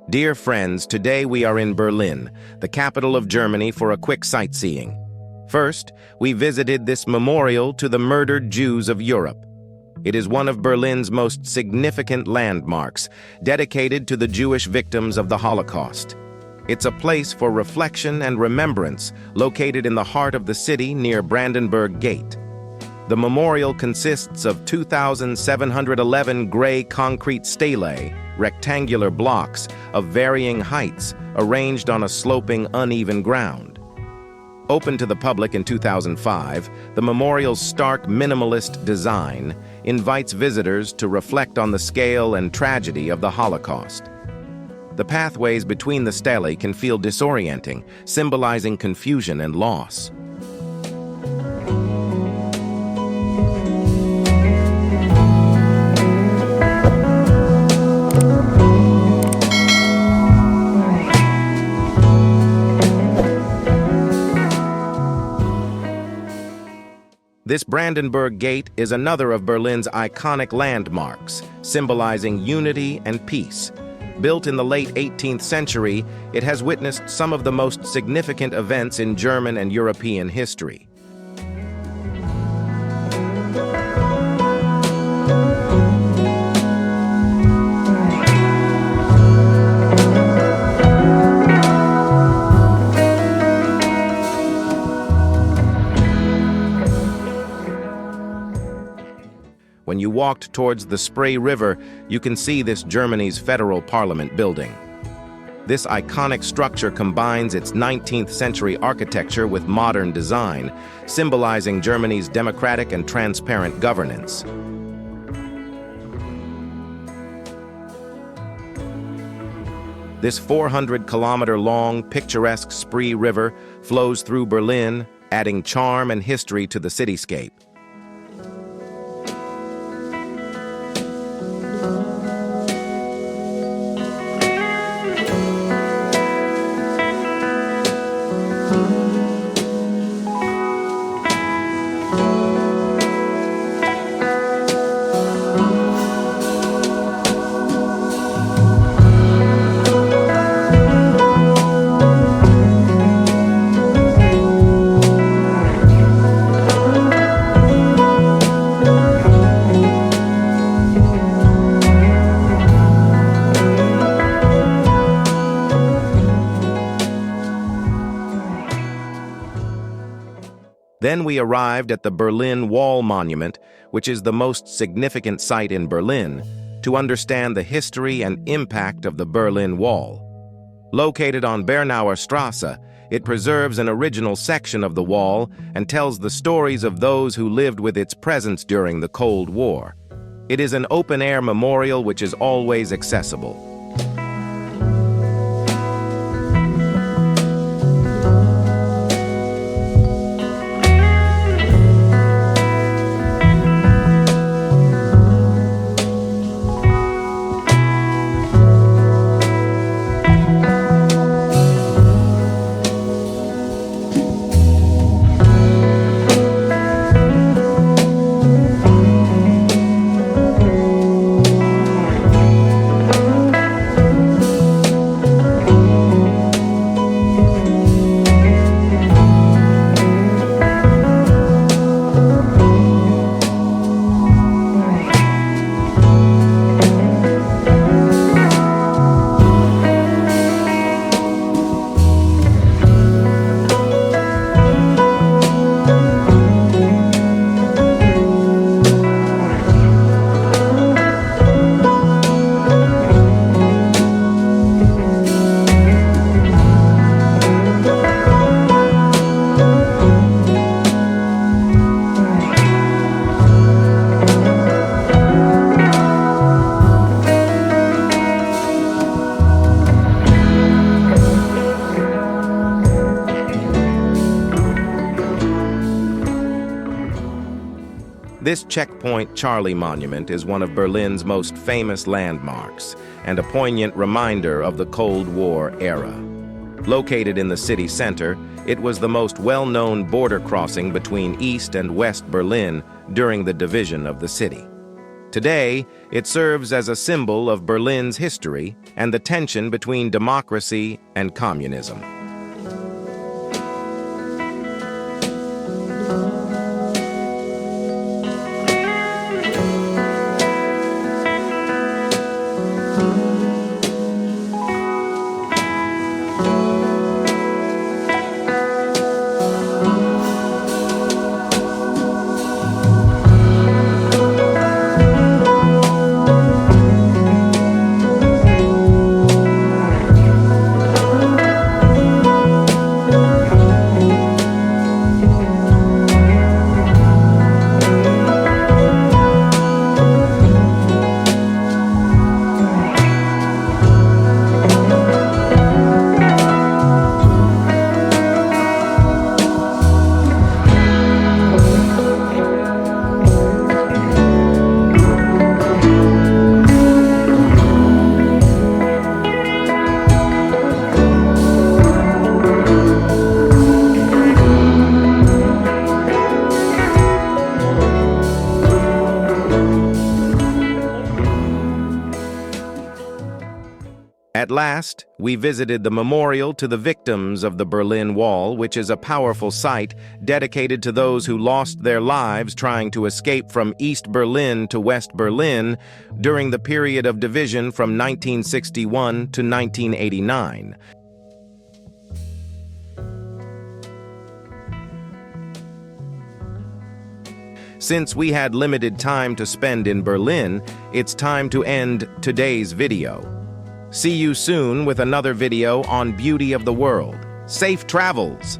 Dear friends, today we are in Berlin, the capital of Germany, for a quick sightseeing. First, we visited this memorial to the murdered Jews of Europe. It is one of Berlin's most significant landmarks, dedicated to the Jewish victims of the Holocaust. It's a place for reflection and remembrance, located in the heart of the city near Brandenburg Gate. The memorial consists of 2,711 gray concrete stelae, rectangular blocks of varying heights arranged on a sloping, uneven ground. Opened to the public in 2005, the memorial's stark minimalist design invites visitors to reflect on the scale and tragedy of the Holocaust. The pathways between the stelae can feel disorienting, symbolizing confusion and loss. This Brandenburg Gate is another of Berlin's iconic landmarks, symbolizing unity and peace. Built in the late 18th century, it has witnessed some of the most significant events in German and European history. When you walked towards the Spree River, you can see this Germany's federal parliament building. This iconic structure combines its 19th century architecture with modern design, symbolizing Germany's democratic and transparent governance. This 400-kilometer-long, picturesque Spree River flows through Berlin, adding charm and history to the cityscape. Then we arrived at the Berlin Wall Monument, which is the most significant site in Berlin, to understand the history and impact of the Berlin Wall. Located on Bernauer Straße, it preserves an original section of the wall and tells the stories of those who lived with its presence during the Cold War. It is an open-air memorial which is always accessible. This Checkpoint Charlie monument is one of Berlin's most famous landmarks and a poignant reminder of the Cold War era. Located in the city center, it was the most well-known border crossing between East and West Berlin during the division of the city. Today, it serves as a symbol of Berlin's history and the tension between democracy and communism. At last, we visited the memorial to the victims of the Berlin Wall, which is a powerful site dedicated to those who lost their lives trying to escape from East Berlin to West Berlin during the period of division from 1961 to 1989. Since we had limited time to spend in Berlin, it's time to end today's video. See you soon with another video on beauty of the world. Safe travels!